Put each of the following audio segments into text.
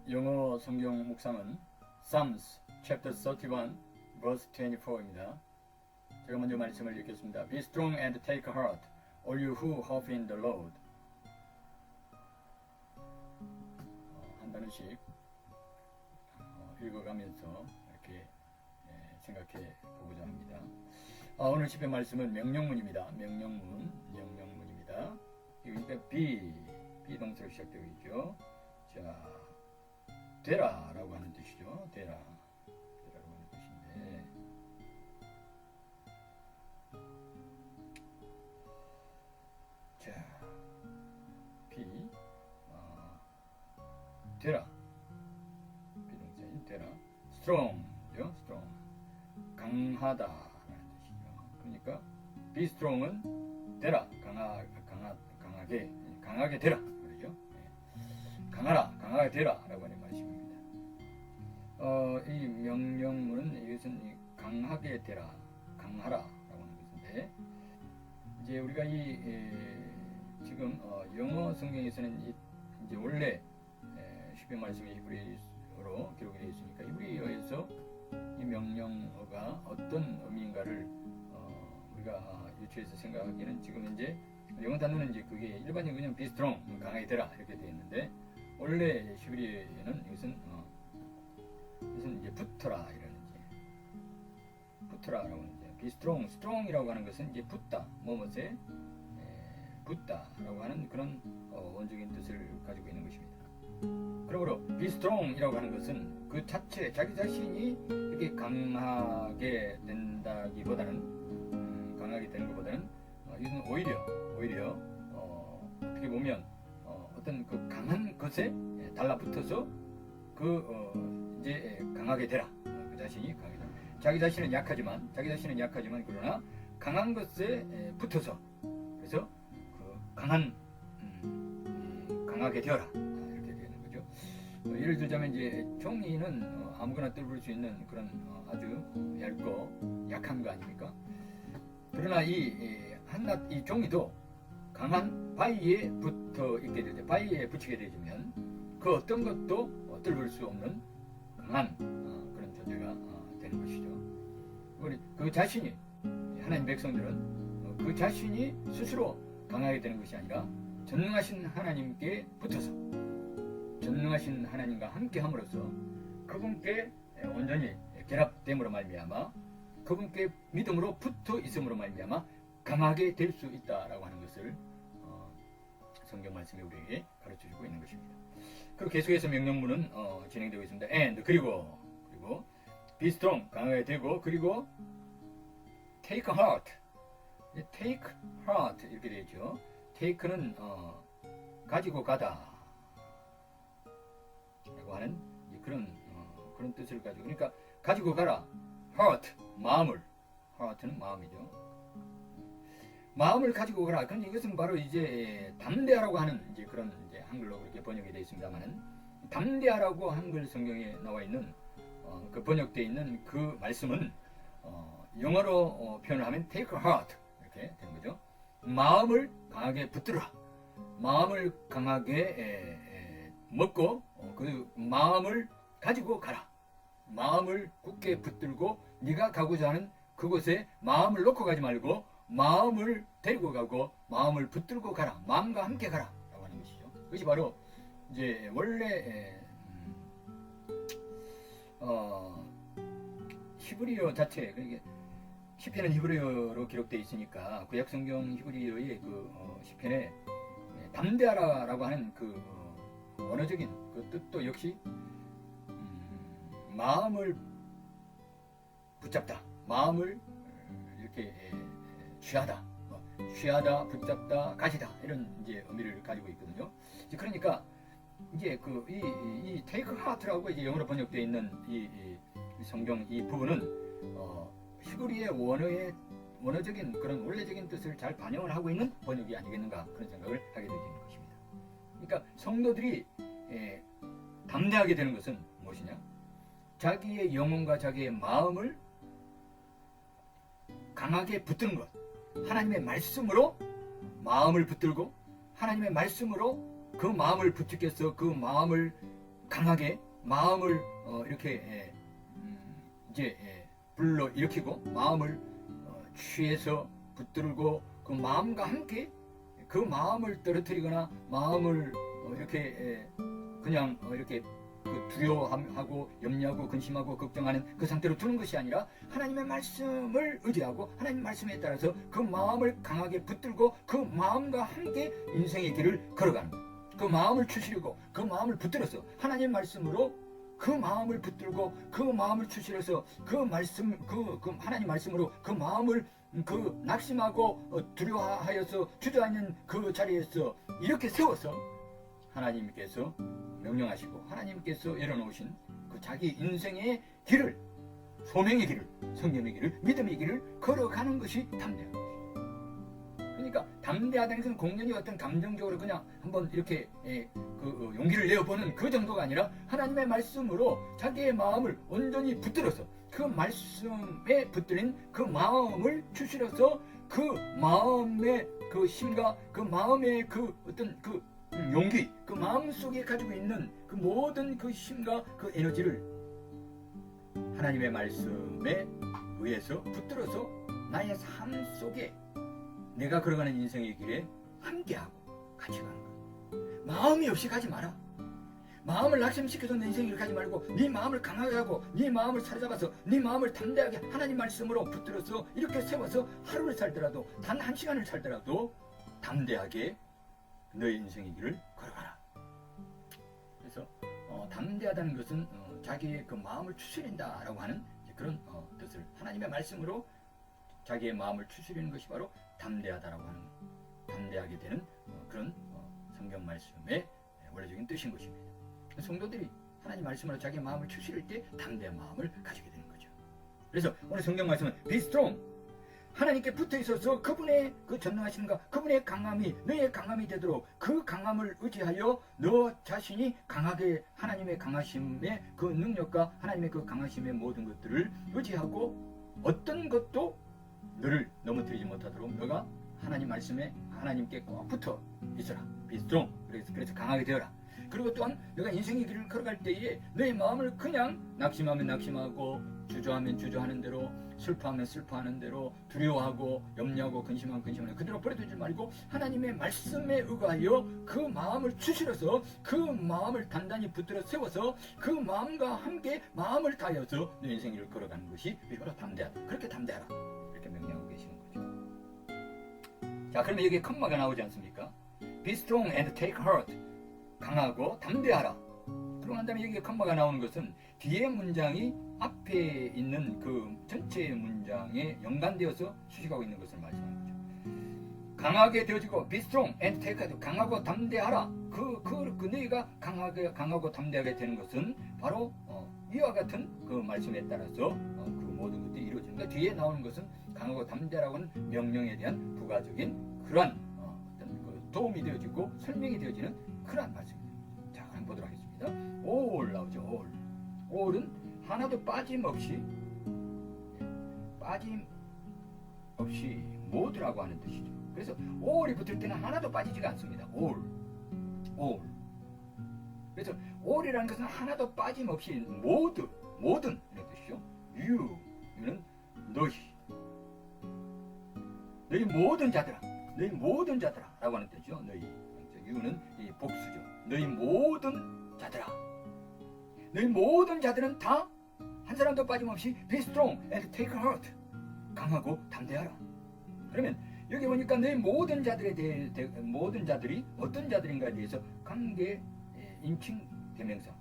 영어 성경 묵상은 Psalms chapter 31 verse 24입니다. 제가 먼저 말씀을 읽겠습니다. Be strong and take heart, all you who hope in the Lord. 한 단어씩 읽어가면서 이렇게 생각해 보고자 합니다. 오늘 시편 말씀은 명령문입니다. 명령문입니다. 이거 be 동사로 시작되어 있죠. 자, 되라라고 하는 뜻이죠. 되라라고 하는 뜻인데, 자, be 되라, 비동사인 되라, strong죠. strong, 강하다라는 뜻이죠. 그러니까 be strong은 되라, 강하게 되라, 그러죠. 강하게 되라라고 하는 말씀입니다. 이 명령문은 이것은 강하게 되라, 강하라라고 하는 것인데, 이제 우리가 지금 영어 성경에서는 이제 원래 시편 말씀이 히브리어로 기록이 되어 있으니까 히브리어에서 이 명령어가 어떤 의미인가를 우리가 유추해서 생각하기는 지금 현재 영어 단어는 이제 그게 일반적으로 그냥 be strong, 강하게 되라 이렇게 되어 있는데, 원래 히브리어에는 이것은 이제 붙어라 이런 붙어라라고 하는 be strong이라고 하는 것은 이제 붙다, 뭐뭐에 붙다라고 하는 그런 원적인 뜻을 가지고 있는 것입니다. 그러므로 be strong이라고 하는 것은 그 자체 자기 자신이 이렇게 강하게 된다기보다는 강하게 되는 것보다는 이것은 오히려 어떻게 보면 어떤 그 강한 것에 달라붙어서 이제 강하게 되라. 그 자신이 강하게 되라. 자기 자신은 약하지만 그러나 강한 것에 붙어서, 그래서 그 강하게 되어라 이렇게 되는 거죠. 예를 들자면 이제 종이는 아무거나 뚫을 수 있는 그런 아주 얇고 약한 거 아닙니까? 그러나 이 종이도 강한 바위에 붙어 있게 되죠. 바위에 붙이게 되면 그 어떤 것도 뚫을 수 없는 강한 그런 존재가 되는 것이죠. 우리 그 자신이, 하나님 백성들은 그 자신이 스스로 강하게 되는 것이 아니라 전능하신 하나님께 붙어서 전능하신 하나님과 함께 함으로써 그분께 온전히 결합됨으로 말미암아 그분께 믿음으로 붙어 있음으로 말미암아 강하게 될 수 있다라고 하는 것을 성경 말씀이 우리에게 가르쳐주고 있는 것입니다. 그리고 계속해서 명령문은 진행되고 있습니다. And 그리고 be strong, 강하게 되고, 그리고 take heart 이렇게 되죠. take는 가지고 가다 라고 하는 그런 뜻을 가지고, 그러니까 가지고 가라. heart는 마음이죠. 마음을 가지고 가라. 근데 이것은 바로 이제 담대하라고 하는 이제 그런 이제 한글로 그렇게 번역이 되어 있습니다만은, 담대하라고 한글 성경에 나와 있는 그 번역되어 있는 그 말씀은 영어로 표현을 하면 take heart 이렇게 되는 거죠. 마음을 강하게 붙들어라. 마음을 강하게 먹고 그 마음을 가지고 가라. 마음을 굳게 붙들고 네가 가고자 하는 그곳에 마음을 놓고 가지 말고 마음을 데리고 가고 마음을 붙들고 가라. 마음과 함께 가라 라고 하는 것이죠. 그것이 바로 이제 원래 히브리어 자체, 그러니까 시편은 히브리어로 기록되어 있으니까 구약 성경 히브리어의 그 시편에 담대하라라고 하는 그 원어적인 그 뜻도 역시 마음을 붙잡다, 마음을 이렇게 취하다, 붙잡다, 가지다 이런 이제 의미를 가지고 있거든요. 그러니까 이제 이 take heart라고 이제 영어로 번역되어 있는 이 성경 이 부분은 히브리의 원어적인 그런 원래적인 뜻을 잘 반영을 하고 있는 번역이 아니겠는가 그런 생각을 하게 되는 것입니다. 그러니까 성도들이 담대하게 되는 것은 무엇이냐? 자기의 영혼과 자기의 마음을 강하게 붙드는 것. 하나님의 말씀으로 마음을 붙들고 하나님의 말씀으로 그 마음을 부축해서 그 마음을 강하게 마음을 이렇게 이제 불러 일으키고 마음을 취해서 붙들고 그 마음과 함께 그 마음을 떨어뜨리거나 마음을 이렇게 그냥 이렇게 그 두려워하고 염려하고 근심하고 걱정하는 그 상태로 두는 것이 아니라 하나님의 말씀을 의지하고 하나님 말씀에 따라서 그 마음을 강하게 붙들고 그 마음과 함께 인생의 길을 걸어가는 거예요. 그 마음을 추스리고 그 마음을 붙들어서 하나님 말씀으로 그 마음을 붙들고 그 마음을 추스려서 그 말씀 그 하나님 말씀으로 그 마음을 그 낙심하고 두려워하여서 주저앉는 그 자리에서 이렇게 세워서 하나님께서 명령하시고 하나님께서 열어놓으신 그 자기 인생의 길을, 소명의 길을, 성령의 길을, 믿음의 길을 걸어가는 것이 담대한 것이죠. 그러니까 담대하다는 것은 공연히 어떤 감정적으로 그냥 한번 이렇게 그 용기를 내어보는 그 정도가 아니라 하나님의 말씀으로 자기의 마음을 온전히 붙들어서 그 말씀에 붙들린 그 마음을 추스려서 그 마음의 그 힘과 그 마음의 그 어떤 그 용기, 그 마음 속에 가지고 있는 그 모든 그 힘과 그 에너지를 하나님의 말씀에 의해서 붙들어서 나의 삶 속에 내가 걸어가는 인생의 길에 함께하고 같이 가는 거야. 마음이 없이 가지 마라. 마음을 낙심시켜서 내 인생의 길을 가지 말고 네 마음을 강하게 하고 네 마음을 사로잡아서 네 마음을 담대하게 하나님 말씀으로 붙들어서 이렇게 세워서 하루를 살더라도 단 한 시간을 살더라도 담대하게 너의 인생의 길을 걸어가라. 그래서 담대하다는 것은 자기의 그 마음을 추스린다라고 하는 그런 뜻을 하나님의 말씀으로 자기의 마음을 추스리는 것이 바로 담대하다라고 하는 담대하게 되는 그런 성경 말씀의 원래적인 뜻인 것입니다. 성도들이 하나님 말씀으로 자기의 마음을 추스릴 때 담대한 마음을 가지게 되는 거죠. 그래서 오늘 성경 말씀은 Be strong. 하나님께 붙어 있어서 그분의 그 전능하심과 그분의 강함이 너의 강함이 되도록 그 강함을 의지하여 너 자신이 강하게 하나님의 강하심의 그 능력과 하나님의 그 강하심의 모든 것들을 의지하고 어떤 것도 너를 넘어뜨리지 못하도록 너가 하나님 말씀에 하나님께 꼭 붙어 있어라. Be strong. 그래서 강하게 되어라. 그리고 또한 너가 인생의 길을 걸어갈 때에 너의 마음을 그냥 낙심하면 낙심하고 주저하면 주저하는 대로 슬퍼하면 슬퍼하는 대로 두려워하고 염려하고 근심하면 근심하는 그대로 버려두지 말고 하나님의 말씀에 의하여 그 마음을 추스려서 그 마음을 단단히 붙들어 세워서 그 마음과 함께 마음을 다하여서 너 인생의 길을 걸어가는 것이 바로 담대하다. 그렇게 담대하라. 이렇게 명령하고 계시는 거죠. 자, 그러면 여기에 컴마가 나오지 않습니까? Be strong and take heart. 강하고 담대하라. 그러고 난 다음에 여기 컴마가 나오는 것은 뒤에 문장이 앞에 있는 그 전체 문장에 연관되어서 수식하고 있는 것을 말씀하는 거죠. 강하게 되어지고 be strong and take heart. 강하고 담대하라. 그 너희가 강하고 담대하게 되는 것은 바로 이와 같은 그 말씀에 따라서 그 모든 것들이 이루어집니다. 뒤에 나오는 것은 강하고 담대하라고 하는 명령에 대한 부가적인 그러한 어떤 그 도움이 되어지고 설명이 되어지는 그러한 말씀입니다. 자, 한번 보도록 하겠습니다. all 나오죠. all은 하나도 빠짐없이 모두라고 하는 뜻이죠. 그래서 all이 붙을 때는 하나도 빠지지가 않습니다. all. 그래서 all이라는 것은 하나도 빠짐없이 모든 이런 뜻이죠. you는 너희 모든 자들아라고 하는 뜻이죠. 너희. you는 이 복수죠. 너희 모든 자들은 다 한 사람도 빠짐없이 be strong and take heart. 강하고 담대하라. 그러면 여기 보니까 너희 모든 자들에 대해 모든 자들이 어떤 자들인가에 대해서 관계 인칭 대명사,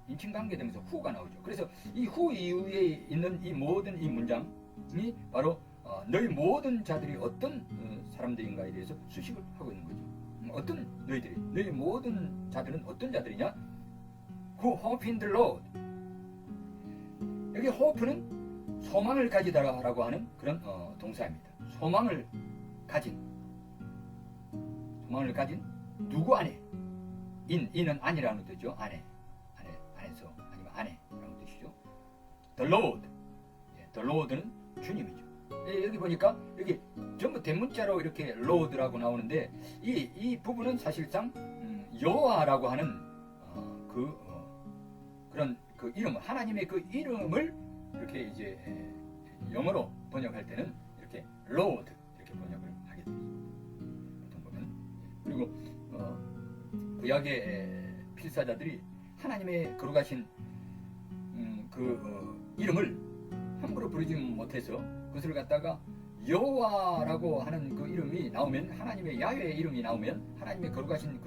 인칭 관계 대명사 who가 나오죠. 그래서 이 who 이후에 있는 이 모든 이 문장이 바로 너희 모든 자들이 어떤 사람들인가에 대해서 수식을 하고 있는 거죠. 어떤 너희 모든 자들은 어떤 자들이냐? Who hope in the Lord. 여기 hope는 소망을 가지다라고 하는 그런 동사입니다. 소망을 가진 누구 안에? 인은 아니라는 뜻이죠. 안에서 아니면 안에라는 뜻이죠. The Lord. The Lord는 주님이죠. 여기 보니까 여기 전부 대문자로 이렇게 Lord라고 나오는데 이 부분은 사실상 여호와라고 하는 그런 그 이름을, 하나님의 그 이름을 이렇게 이제 영어로 번역할 때는 이렇게 Lord 이렇게 번역을 하게 되죠. 보통 보면. 그리고 구약의 필사자들이 하나님의 거룩하신 이름을 함부로 부르지 못해서 그것을 갖다가 여호와라고 하는 그 이름이 나오면, 하나님의 야훼의 이름이 나오면, 하나님의 거룩하신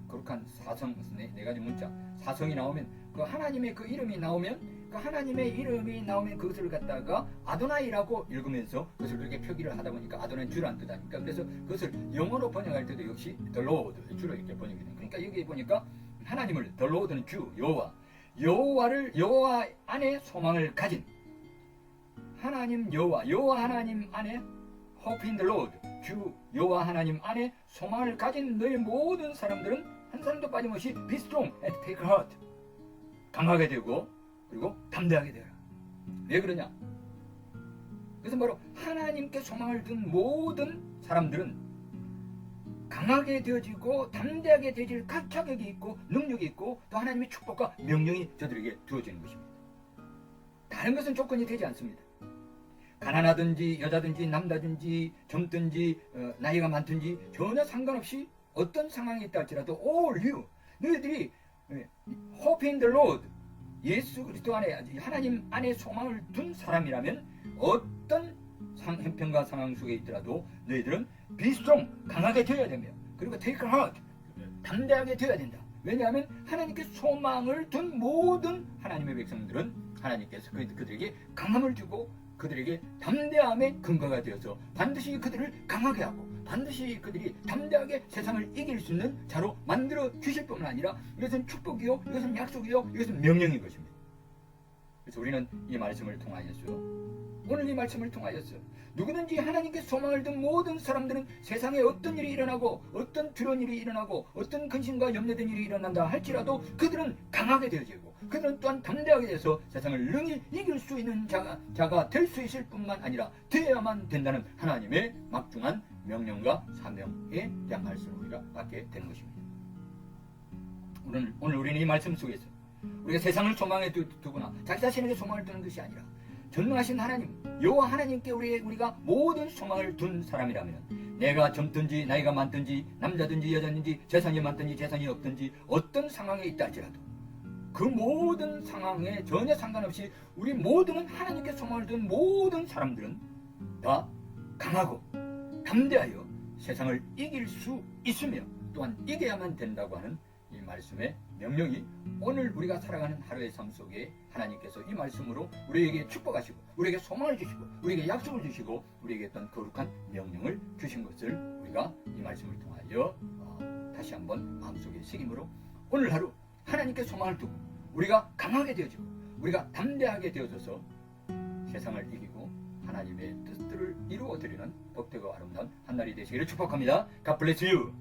거룩한 사성, 네 가지 문자 사성이 나오면, 그 하나님의 그 이름이 나오면, 그 하나님의 이름이 나오면 그것을 갖다가 아도나이라고 읽으면서 그것을 그렇게 표기를 하다 보니까 아도나이는 주라는 뜻 아닙니까? 그래서 그것을 영어로 번역할 때도 역시 The Lord, 주로 이렇게 번역이 됩니다. 그러니까 여기 보니까 하나님을 The Lord는 주, 여호와 안에 소망을 가진 하나님 여호와 하나님 안에 Hope in the Lord, 주 여호와 하나님 안에 소망을 가진 너희 모든 사람들은 한 사람도 빠짐없이 Be strong and take heart, 강하게 되고 그리고 담대하게 되어라. 왜 그러냐? 그것은 바로 하나님께 소망을 둔 모든 사람들은 강하게 되어지고 담대하게 되어질 자격이 있고 능력이 있고 또 하나님의 축복과 명령이 저들에게 주어지는 것입니다. 다른 것은 조건이 되지 않습니다. 가난하든지 여자든지 남자든지 젊든지 나이가 많든지 전혀 상관없이 어떤 상황이 있다 할지라도 all you, 너희들이 hope in the Lord, 예수 그리스도 안에, 하나님 안에 소망을 둔 사람이라면 어떤 형편과 상황 속에 있더라도 너희들은 be strong, 강하게 되어야 되며, 그리고 take heart, 담대하게 되어야 된다. 왜냐하면 하나님께 소망을 둔 모든 하나님의 백성들은 하나님께서 그들에게 강함을 주고 그들에게 담대함의 근거가 되어서 반드시 그들을 강하게 하고 반드시 그들이 담대하게 세상을 이길 수 있는 자로 만들어 주실 뿐만 아니라 이것은 축복이요, 이것은 약속이요, 이것은 명령인 것입니다. 그래서 우리는 이 말씀을 통하여서, 오늘 이 말씀을 통하여서 누구든지 하나님께 소망을 둔 모든 사람들은 세상에 어떤 일이 일어나고 어떤 두려운 일이 일어나고 어떤 근심과 염려된 일이 일어난다 할지라도 그들은 강하게 되어지고 그들은 또한 담대하게 돼서 세상을 능히 이길 수 있는 자가 될 수 있을 뿐만 아니라 되어야만 된다는 하나님의 막중한 명령과 사명에 대한 말씀을 우리가 받게 되는 것입니다. 오늘 우리는 이 말씀 속에서 우리가 세상을 소망에 두거나 자기 자신에게 소망을 두는 것이 아니라 전능하신 하나님, 여호와 하나님께 우리가 모든 소망을 둔 사람이라면, 내가 젊든지 나이가 많든지 남자든지 여자든지 재산이 많든지 재산이 없든지 어떤 상황에 있다 할지라도 그 모든 상황에 전혀 상관없이 우리 모두는 하나님께 소망을 둔 모든 사람들은 다 강하고 담대하여 세상을 이길 수 있으며 또한 이겨야만 된다고 하는 이 말씀의 명령이 오늘 우리가 살아가는 하루의 삶 속에 하나님께서 이 말씀으로 우리에게 축복하시고 우리에게 소망을 주시고 우리에게 약속을 주시고 우리에게 어떤 거룩한 명령을 주신 것을 우리가 이 말씀을 통하여 다시 한번 마음속에 새김으로 오늘 하루 하나님께 소망을 두고 우리가 강하게 되어지고 우리가 담대하게 되어져서 세상을 이기고 하나님의 뜻들을 이루어드리는 복되고 아름다운 한날이 되시기를 축복합니다. God bless you.